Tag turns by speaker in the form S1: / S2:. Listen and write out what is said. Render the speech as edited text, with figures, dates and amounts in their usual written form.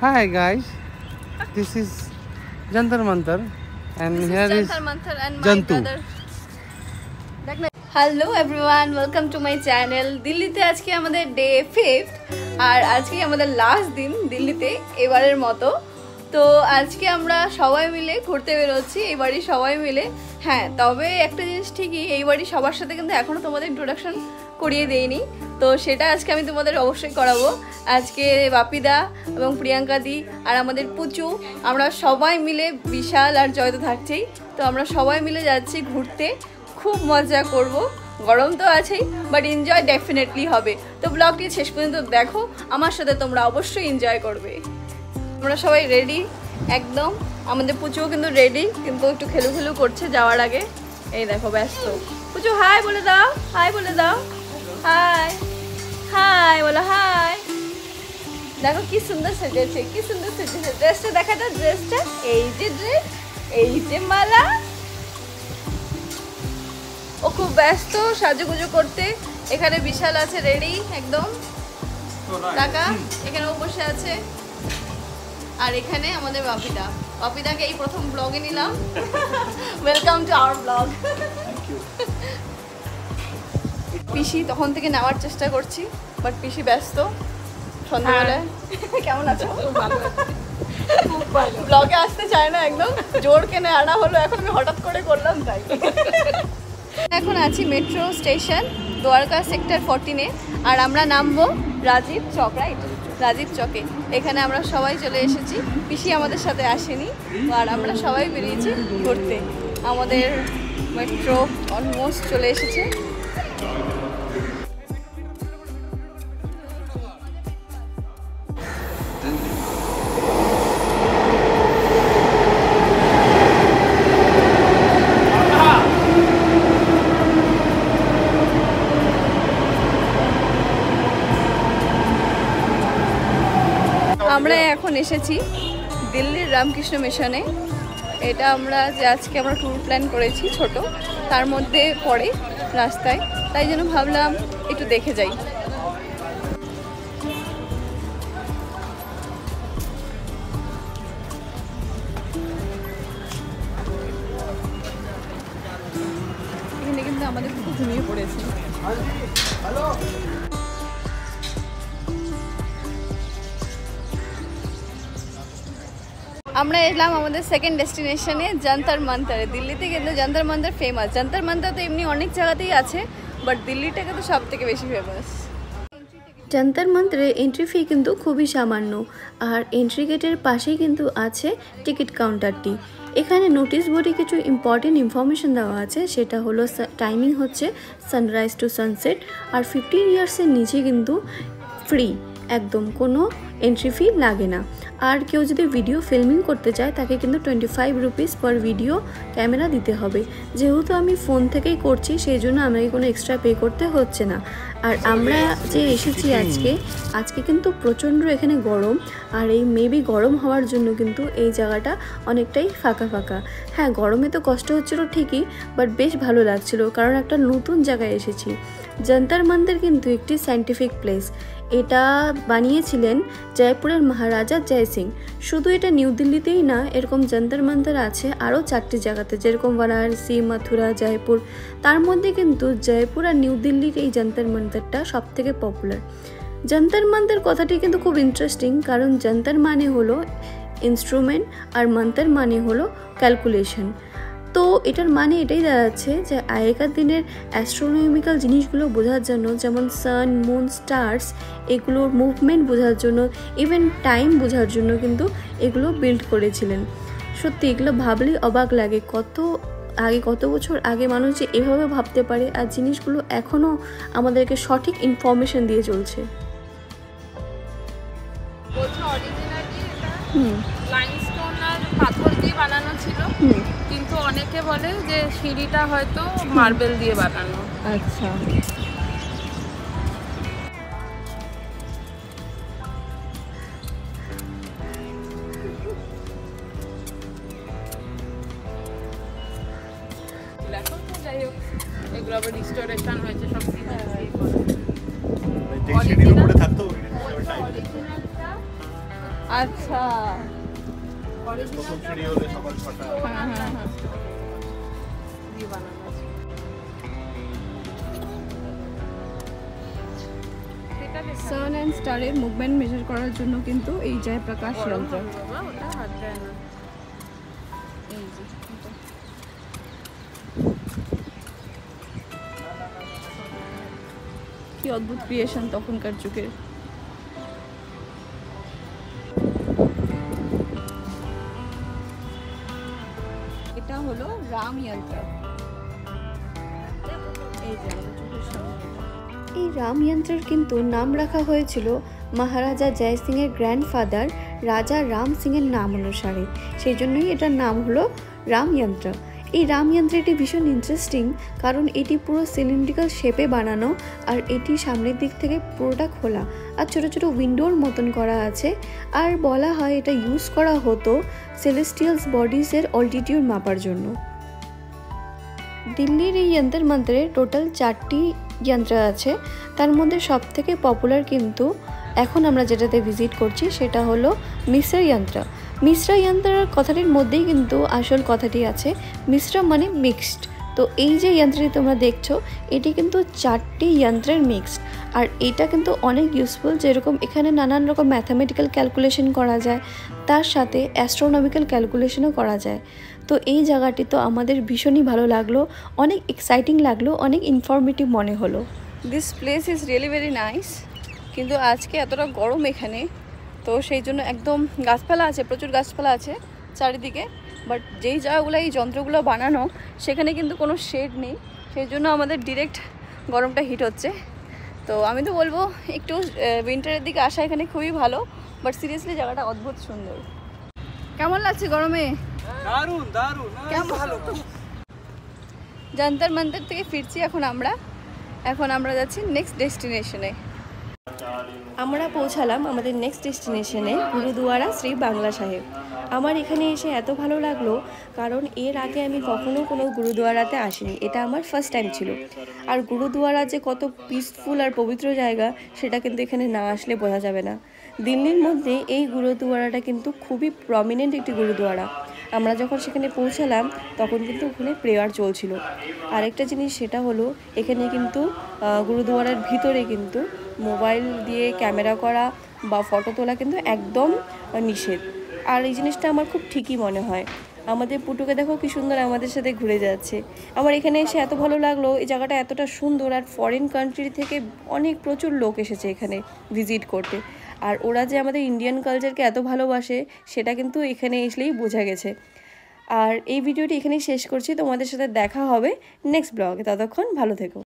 S1: Hi guys, this is Jantar Mantar and
S2: This
S1: here
S2: is
S1: is
S2: Jantar Mantar and my
S1: Jantu.
S2: brother. Hello everyone, welcome to my channel. দিল্লিতে আজকে আমাদের day 5 আর আজকে আমাদের last দিন দিল্লিতে এবারের মতো। তো আজকে আমরা সবাই মিলে ঘুরতে বেরোচ্ছি, এই বাড়ি সবাই মিলে। হ্যাঁ, তবে একটা জিনিস ঠিকই, এই বাড়ি সবার সাথে কিন্তু এখনও তোমাদের ইন্ট্রোডাকশন করিয়ে দেইনি, তো সেটা আজকে আমি তোমাদের অবশ্যই করাবো। আজকে বাপিদা এবং প্রিয়াঙ্কা দি আর আমাদের পুচু, আমরা সবাই মিলে, বিশাল আর জয় তো থাকছেই, তো আমরা সবাই মিলে যাচ্ছি ঘুরতে। খুব মজা করব, গরম তো আছেই, বাট এনজয় ডেফিনেটলি হবে। তো ব্লগটি শেষ পর্যন্ত দেখো, আমার সাথে তোমরা অবশ্যই এনজয় করবে। আমরা সবাই রেডি একদম, আমাদের পুচুও কিন্তু রেডি, কিন্তু একটু খেলু করছে যাওয়ার আগে। এই দেখো ব্যস্ত। পুচু হাই বলে দাও, হাই বলে দাও, হাই হাই বলো, হাই। দেখো কি সুন্দর সেজেছে, কি সুন্দর সেজেছে। ড্রেসটা দেখা দাও, ড্রেসটা এই যে ড্রেস, এই যে মালা। ও খুব ব্যস্ত সাজুগুজু করতে। এখানে বিশাল আছে রেডি একদম টাকা, এখানে ও বসে আছে। আর এখানে আমাদের বাপিদা, বাপিদাকে এই প্রথম ব্লগে নিলাম। Welcome to our blog. পিসি তখন থেকে নেওয়ার চেষ্টা করছি, বাট পিসি ব্যস্ত সন্ধ্যাবেলায়। কেমন আছো? ব্লগে আসতে চায় না, একদম জোর কেনে আনা হলো, এখন আমি হঠাৎ করে করলাম তাই। এখন আছি মেট্রো স্টেশন দ্বারকা সেক্টর 14-এ, আর আমরা নামবো রাজীব চক, রাইট? রাজীব চকে। এখানে আমরা সবাই চলে এসেছি, পিসি আমাদের সাথে আসেনি, আর আমরা সবাই বেরিয়েছি ঘুরতে। আমাদের মেট্রো অলমোস্ট চলে এসেছে। আমরা এখন এসেছি দিল্লির রামকৃষ্ণ মিশনে। এটা আমরা যে আজকে আমরা ট্যুর প্ল্যান করেছি ছোট, তার মধ্যে পড়ে রাস্তায়, তাই জন্য ভাবলাম একটু দেখে যাই। এখানে কিন্তু আমাদের খুব ঘুমিয়ে পড়েছে। আমরা এলাম আমাদের সেকেন্ড ডেস্টিনেশনে যন্তর মন্তরে। দিল্লিতে কিন্তু যন্তর মন্তর ফেমাস। যন্তর মন্তর তো এমনি অনেক জায়গাতেই আছে, বাট দিল্লিটা কিন্তু সব থেকে বেশি ফেমাস। যন্তর মন্তরে এন্ট্রি ফি কিন্তু খুবই সামান্য, আর এন্ট্রি গেটের পাশেই কিন্তু আছে টিকিট কাউন্টারটি। এখানে নোটিশ বোর্ডে কিছু ইম্পর্টেন্ট ইনফরমেশন দেওয়া আছে, সেটা হলো টাইমিং হচ্ছে সানরাইজ টু সানসেট, আর 15 ইয়ার্সের নিচে কিন্তু ফ্রি, একদম কোনো এন্ট্রি ফি লাগে না। আর কেউ যদি ভিডিও ফিল্মিং করতে চায় তাকে কিন্তু 25 রুপিস পার ভিডিও ক্যামেরা দিতে হবে। যেহেতু আমি ফোন থেকেই করছি, সেই জন্য আমাকে কোনো এক্সট্রা পে করতে হচ্ছে না। আর আমরা যে এসেছি আজকে কিন্তু প্রচণ্ড এখানে গরম, আর এই মেবি গরম হওয়ার জন্য কিন্তু এই জায়গাটা অনেকটাই ফাঁকা ফাঁকা। হ্যাঁ, গরমে তো কষ্ট হচ্ছিল ঠিকই, বাট বেশ ভালো লাগছিল, কারণ একটা নতুন জায়গায় এসেছি। যন্তর মন্তর কিন্তু একটি সায়েন্টিফিক প্লেস। এটা বানিয়েছিলেন জয়পুরের মহারাজা জয় সিং। শুধু এটা নিউ দিল্লিতেই না, এরকম যন্তর মন্তর আছে আরও 4টি জায়গাতে, যেরকম বারাণসী, মথুরা, জয়পুর। তার মধ্যে কিন্তু জয়পুর আর নিউ দিল্লির এই যন্তর মন্তরটা সব থেকে পপুলার। যন্তর মন্তর কথাটি কিন্তু খুব ইন্টারেস্টিং, কারণ যন্তর মানে হলো ইনস্ট্রুমেন্ট আর মন্তর মানে হলো ক্যালকুলেশন। তো এটার মানে এটাই দাঁড়াচ্ছে যে আগেকার দিনের অ্যাস্ট্রোনমিক্যাল জিনিসগুলো বোঝার জন্য, যেমন সান, মুন, স্টার্স, এগুলোর মুভমেন্ট বোঝার জন্য, ইভেন টাইম বোঝার জন্য কিন্তু এগুলো বিল্ড করেছিলেন। সত্যি এগুলো ভাবলেই অবাক লাগে, কত বছর আগে মানুষ যে এভাবে ভাবতে পারে, আর জিনিসগুলো এখনও আমাদেরকে সঠিক ইনফরমেশন দিয়ে চলছে।
S3: লাইমস্টোন আর পাথর দিয়ে বানানো ছিল, কিন্তু অনেকে বলে যে সিঁড়িটা হয়তো মার্বেল দিয়ে বানানো।
S2: আচ্ছা,
S3: যাই হোক, এগুলো আবার রিস্টোরেশন হয়েছে সব।
S4: সিঁড়ির উপরে থাকতো
S2: আচ্ছা
S4: প্রথম সিঁড়ি হলে সকাল 6টা।
S2: হ্যাঁ দিয়ে বানানো আছে।
S3: সেটা দেখা
S2: সান অ্যান্ড স্টারের মুভমেন্ট মেজার করার জন্য কিন্তু এই জয়প্রকাশ যন্ত্র।
S3: বাবা, ওটা হাত দেয় না।
S2: এই যে এটা। কি অদ্ভুত ক্রিয়েশন তখনকার যুগের। এটা হলো রাম যন্ত্র। এই যে আমাদের চোখের সামনে। এই রাম যন্ত্রের কিন্তু নাম রাখা হয়েছিল মহারাজা জয় সিং এর গ্র্যান্ডফাদার রাজা রাম সিং এর নাম অনুসারে, সেই জন্যই এটার নাম হলো রাম যন্ত্র। এই রাম যন্ত্রটি ভীষণ ইন্টারেস্টিং, কারণ এটি পুরো সিলিন্ড্রিক্যাল শেপে বানানো, আর এটি সামনের দিক থেকে পুরোটা খোলা আর ছোট ছোট উইন্ডোর মতন করা আছে। আর বলা হয় এটা ইউজ করা হতো সেলেস্টিয়ালস বডিজের অল্টিটিউড মাপার জন্য। দিল্লির এই যন্তর মন্ত্রে টোটাল 4টি যন্ত্র আছে, তার মধ্যে সবথেকে পপুলার কিন্তু এখন আমরা যেটাতে ভিজিট করছি সেটা হলো মিশ্র যন্ত্র। মিশ্র যন্ত্রের কথাটির মধ্যেই কিন্তু আসল কথাটি আছে, মিশ্র মানে মিক্সড। তো এই যে যন্ত্রটি তোমরা দেখছো এটি কিন্তু 4টি যন্ত্রের মিক্সড, আর এটা কিন্তু অনেক ইউজফুল। যেরকম এখানে নানান রকম ম্যাথামেটিক্যাল ক্যালকুলেশন করা যায়, তার সাথে অ্যাস্ট্রোনমিক্যাল ক্যালকুলেশনও করা যায়। তো এই জায়গাটি তো আমাদের ভীষণই ভালো লাগলো, অনেক এক্সাইটিং লাগলো, অনেক ইনফরমেটিভ মনে হলো। This place is really very nice. কিন্তু আজকে এতটা গরম এখানে, তো সেই জন্য একদম গাছপালা আছে, প্রচুর গাছপালা আছে চারিদিকে, বাট যেই জায়গাগুলো এই যন্ত্রগুলো বানানো সেখানে কিন্তু কোনো শেড নেই, সেই জন্য আমাদের ডিরেক্ট গরমটা হিট হচ্ছে। তো আমি তো বলবো একটু উইন্টারের দিকে আসা এখানে খুবই ভালো, বাট সিরিয়াসলি জায়গাটা অদ্ভুত সুন্দর। কেমন লাগছে গরমে?
S1: দারুণ দারুণ,
S2: কেমন ভালো। যন্তর মন্তর থেকে ফিরছি এখন আমরা যাচ্ছি নেক্সট ডেস্টিনেশনে। আমরা পৌঁছালাম আমাদের নেক্সট ডেস্টিনেশনে, গুরুদুয়ারা শ্রী বাংলা সাহেব। আমার এখানে এসে এত ভালো লাগলো, কারণ এর আগে আমি কখনো কোনো গুরুদুয়ারাতে আসিনি, এটা আমার ফার্স্ট টাইম ছিল। আর গুরুদুয়ারা যে কত পিসফুল আর পবিত্র জায়গা সেটা কিন্তু এখানে না আসলে বোঝা যাবে না। দিল্লির মধ্যে এই গুরুদুয়ারাটা কিন্তু খুবই প্রমিনেন্ট একটি গুরুদুয়ারা। আমরা যখন সেখানে পৌঁছালাম তখন কিন্তু ওখানে প্রেয়ার চলছিল। আরেকটা জিনিস সেটা হলো এখানে কিন্তু গুরুদুয়ারার ভিতরে কিন্তু মোবাইল দিয়ে ক্যামেরা করা বা ফটো তোলা কিন্তু একদম নিষেধ। আর এই জিনিসটা আমার খুব ঠিকই মনে হয়। আমাদের পুটুকে দেখো কি সুন্দর আমাদের সাথে ঘুরে যাচ্ছে। আমার এখানে এসে এত ভালো লাগলো, এই জায়গাটা এতটা সুন্দর, আর ফরেন কান্ট্রি থেকে অনেক প্রচুর লোক এসেছে এখানে ভিজিট করতে। আর ওরা যে আমাদের ইন্ডিয়ান কালচারকে এত ভালোবাসে সেটা কিন্তু এখানে এসলেই বোঝা গেছে। আর এই ভিডিওটি এখানেই শেষ করছি, তোমাদের সাথে দেখা হবে নেক্সট ব্লগে, ততক্ষণ ভালো থেকো।